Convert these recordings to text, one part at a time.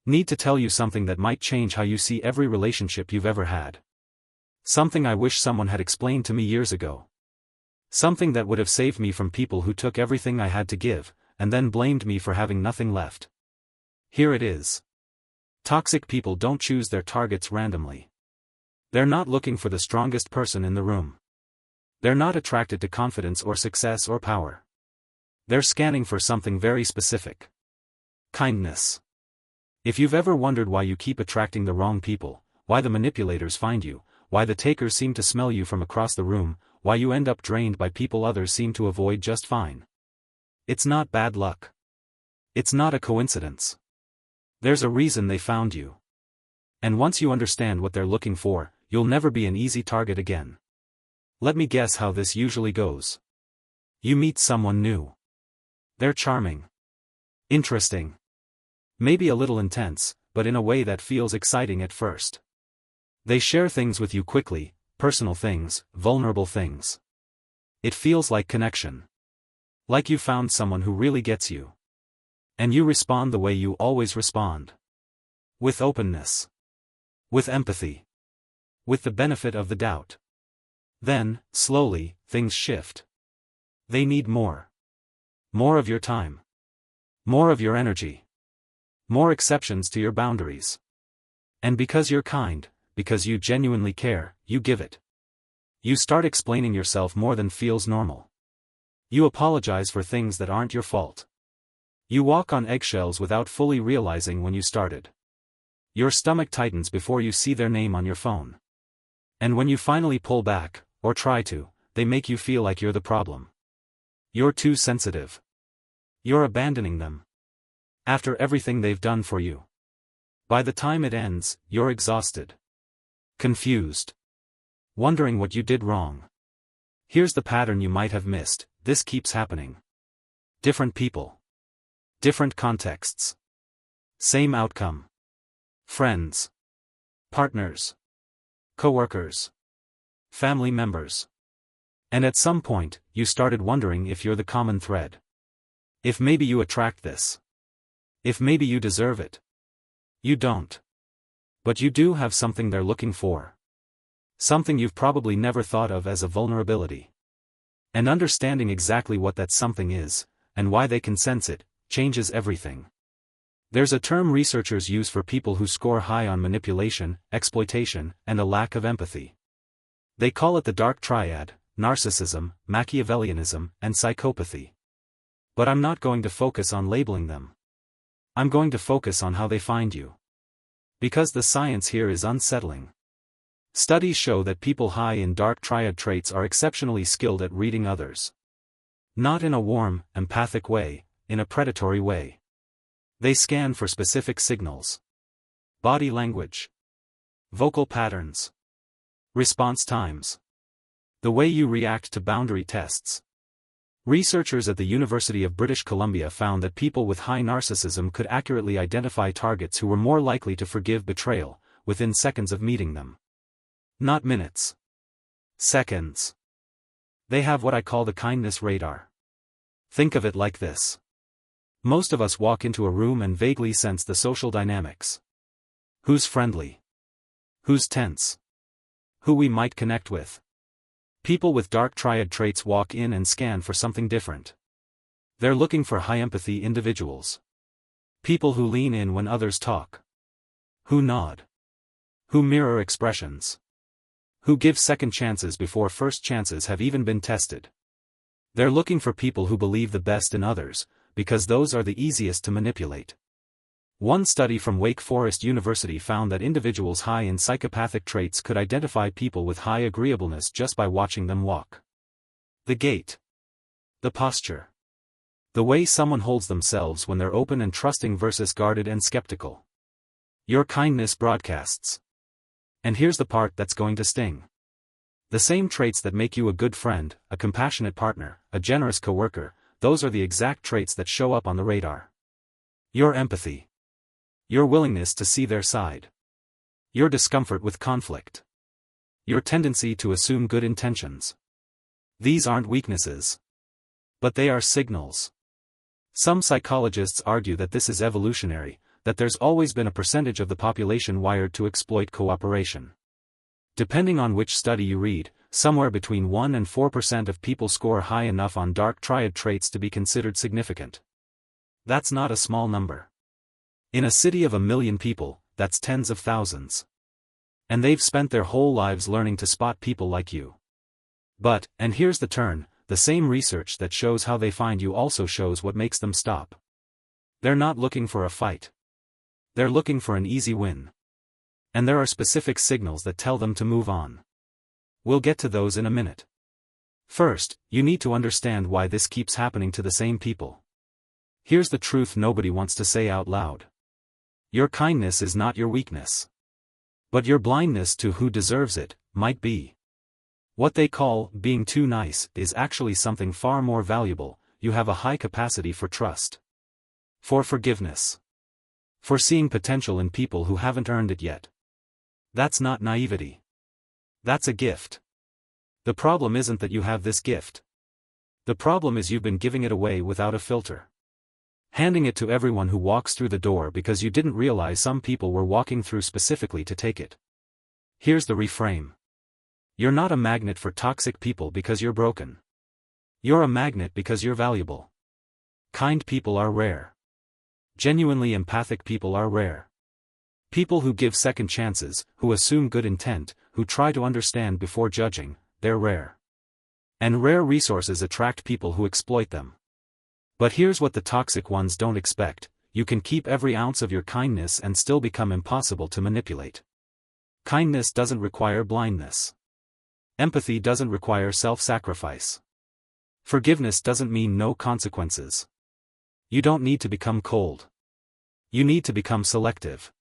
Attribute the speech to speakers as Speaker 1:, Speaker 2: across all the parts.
Speaker 1: Need to tell you something that might change how you see every relationship you've ever had. Something I wish someone had explained to me years ago. Something that would have saved me from people who took everything I had to give, and then blamed me for having nothing left. Here it is. Toxic people don't choose their targets randomly. They're not looking for the strongest person in the room. They're not attracted to confidence or success or power. They're scanning for something very specific. Kindness. If you've ever wondered why you keep attracting the wrong people, why the manipulators find you, why the takers seem to smell you from across the room, why you end up drained by people others seem to avoid just fine. It's not bad luck. It's not a coincidence. There's a reason they found you. And once you understand what they're looking for, you'll never be an easy target again. Let me guess how this usually goes. You meet someone new. They're charming. Interesting. Maybe a little intense, but in a way that feels exciting at first. They share things with you quickly, personal things, vulnerable things. It feels like connection. Like you found someone who really gets you. And you respond the way you always respond. With openness. With empathy. With the benefit of the doubt. Then, slowly, things shift. They need more. More of your time. More of your energy. More exceptions to your boundaries. And because you're kind, because you genuinely care, you give it. You start explaining yourself more than feels normal. You apologize for things that aren't your fault. You walk on eggshells without fully realizing when you started. Your stomach tightens before you see their name on your phone. And when you finally pull back, or try to, they make you feel like you're the problem. You're too sensitive. You're abandoning them. After everything they've done for you. By the time it ends, you're exhausted. Confused. Wondering what you did wrong. Here's the pattern you might have missed: this keeps happening. Different people. Different contexts. Same outcome. Friends. Partners. Co-workers. Family members. And at some point, you started wondering if you're the common thread. If maybe you attract this. If maybe you deserve it. You don't. But you do have something they're looking for. Something you've probably never thought of as a vulnerability. And understanding exactly what that something is, and why they can sense it, changes everything. There's a term researchers use for people who score high on manipulation, exploitation, and a lack of empathy. They call it the dark triad: narcissism, Machiavellianism, and psychopathy. But I'm not going to focus on labeling them. I'm going to focus on how they find you. Because the science here is unsettling. Studies show that people high in dark triad traits are exceptionally skilled at reading others. Not in a warm, empathic way, in a predatory way. They scan for specific signals. Body language. Vocal patterns. Response times. The way you react to boundary tests. Researchers at the University of British Columbia found that people with high narcissism could accurately identify targets who were more likely to forgive betrayal, within seconds of meeting them. Not minutes. Seconds. They have what I call the kindness radar. Think of it like this. Most of us walk into a room and vaguely sense the social dynamics. Who's friendly? Who's tense? Who we might connect with. People with dark triad traits walk in and scan for something different. They're looking for high empathy individuals. People who lean in when others talk. Who nod. Who mirror expressions. Who give second chances before first chances have even been tested. They're looking for people who believe the best in others, because those are the easiest to manipulate. One study from Wake Forest University found that individuals high in psychopathic traits could identify people with high agreeableness just by watching them walk. The gait. The posture. The way someone holds themselves when they're open and trusting versus guarded and skeptical. Your kindness broadcasts. And here's the part that's going to sting. The same traits that make you a good friend, a compassionate partner, a generous coworker, those are the exact traits that show up on the radar. Your empathy. Your willingness to see their side. Your discomfort with conflict. Your tendency to assume good intentions. These aren't weaknesses. But they are signals. Some psychologists argue that this is evolutionary, that there's always been a percentage of the population wired to exploit cooperation. Depending on which study you read, somewhere between 1 and 4% of people score high enough on dark triad traits to be considered significant. That's not a small number. In a city of 1 million people, that's tens of thousands. And they've spent their whole lives learning to spot people like you. But, and here's the turn, the same research that shows how they find you also shows what makes them stop. They're not looking for a fight. They're looking for an easy win. And there are specific signals that tell them to move on. We'll get to those in a minute. First, you need to understand why this keeps happening to the same people. Here's the truth nobody wants to say out loud. Your kindness is not your weakness. But your blindness to who deserves it might be. What they call being too nice is actually something far more valuable. You have a high capacity for trust. For forgiveness. For seeing potential in people who haven't earned it yet. That's not naivety. That's a gift. The problem isn't that you have this gift. The problem is you've been giving it away without a filter. Handing it to everyone who walks through the door because you didn't realize some people were walking through specifically to take it. Here's the reframe. You're not a magnet for toxic people because you're broken. You're a magnet because you're valuable. Kind people are rare. Genuinely empathic people are rare. People who give second chances, who assume good intent, who try to understand before judging, they're rare. And rare resources attract people who exploit them. But here's what the toxic ones don't expect: you can keep every ounce of your kindness and still become impossible to manipulate. Kindness doesn't require blindness. Empathy doesn't require self-sacrifice. Forgiveness doesn't mean no consequences. You don't need to become cold. You need to become selective.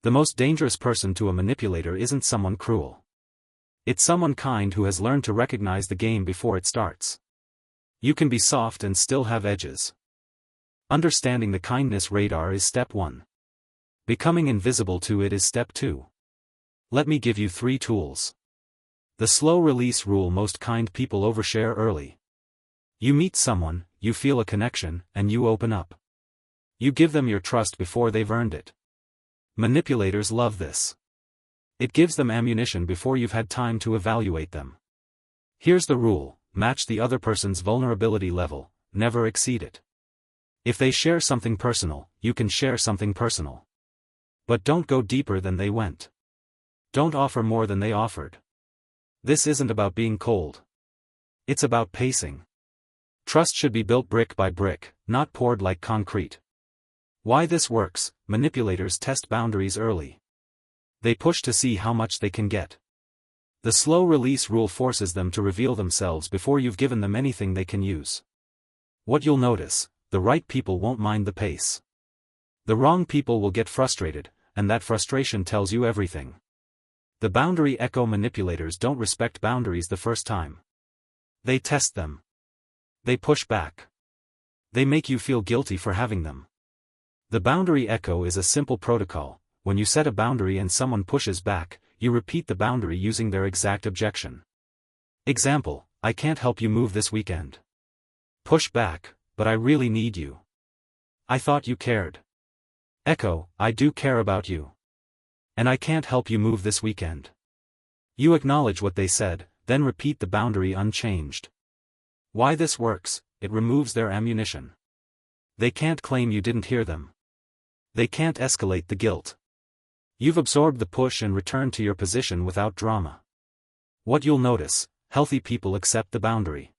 Speaker 1: The most dangerous person to a manipulator isn't someone cruel. It's someone kind who has learned to recognize the game before it starts. You can be soft and still have edges. Understanding the kindness radar is step 1. Becoming invisible to it is step 2. Let me give you 3 tools. The slow release rule: most kind people overshare early. You meet someone, you feel a connection, and you open up. You give them your trust before they've earned it. Manipulators love this. It gives them ammunition before you've had time to evaluate them. Here's the rule: match the other person's vulnerability level, never exceed it. If they share something personal, you can share something personal. But don't go deeper than they went. Don't offer more than they offered. This isn't about being cold. It's about pacing. Trust should be built brick by brick, not poured like concrete. Why this works: manipulators test boundaries early. They push to see how much they can get. The slow release rule forces them to reveal themselves before you've given them anything they can use. What you'll notice: the right people won't mind the pace. The wrong people will get frustrated, and that frustration tells you everything. The boundary echo manipulators don't respect boundaries the first time. They test them. They push back. They make you feel guilty for having them. The boundary echo is a simple protocol: when you set a boundary and someone pushes back, you repeat the boundary using their exact objection. Example: I can't help you move this weekend. Push back: but I really need you. I thought you cared. Echo: I do care about you. And I can't help you move this weekend. You acknowledge what they said, then repeat the boundary unchanged. Why this works: it removes their ammunition. They can't claim you didn't hear them. They can't escalate the guilt. You've absorbed the push and returned to your position without drama. What you'll notice: healthy people accept the boundary.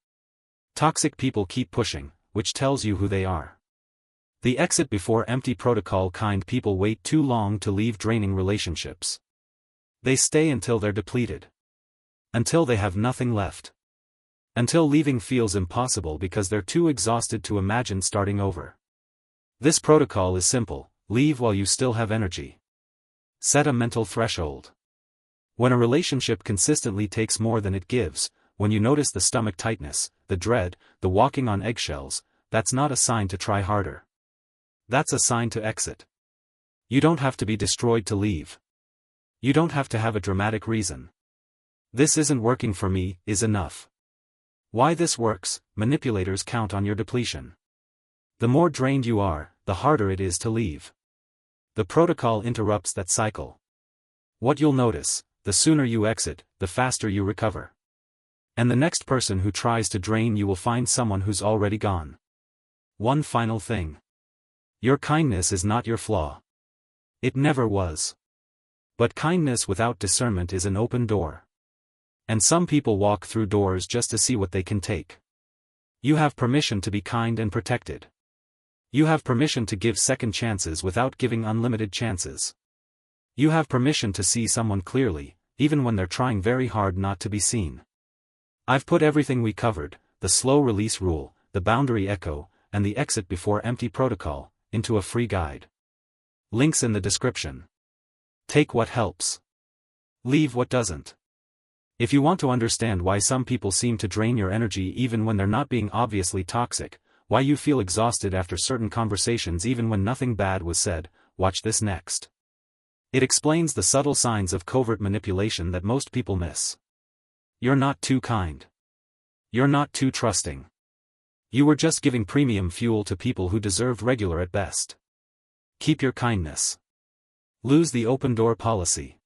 Speaker 1: Toxic people keep pushing, which tells you who they are. The exit before empty protocol: kind people wait too long to leave draining relationships. They stay until they're depleted. Until they have nothing left. Until leaving feels impossible because they're too exhausted to imagine starting over. This protocol is simple: leave while you still have energy. Set a mental threshold. When a relationship consistently takes more than it gives, when you notice the stomach tightness, the dread, the walking on eggshells, that's not a sign to try harder. That's a sign to exit. You don't have to be destroyed to leave. You don't have to have a dramatic reason. "This isn't working for me" is enough. Why this works: manipulators count on your depletion. The more drained you are, the harder it is to leave. The protocol interrupts that cycle. What you'll notice, the sooner you exit, the faster you recover. And the next person who tries to drain you will find someone who's already gone. One final thing. Your kindness is not your flaw. It never was. But kindness without discernment is an open door. And some people walk through doors just to see what they can take. You have permission to be kind and protected. You have permission to give second chances without giving unlimited chances. You have permission to see someone clearly, even when they're trying very hard not to be seen. I've put everything we covered, the slow release rule, the boundary echo, and the exit before empty protocol, into a free guide. Links in the description. Take what helps. Leave what doesn't. If you want to understand why some people seem to drain your energy even when they're not being obviously toxic, why you feel exhausted after certain conversations even when nothing bad was said, watch this next. It explains the subtle signs of covert manipulation that most people miss. You're not too kind. You're not too trusting. You were just giving premium fuel to people who deserved regular at best. Keep your kindness. Lose the open door policy.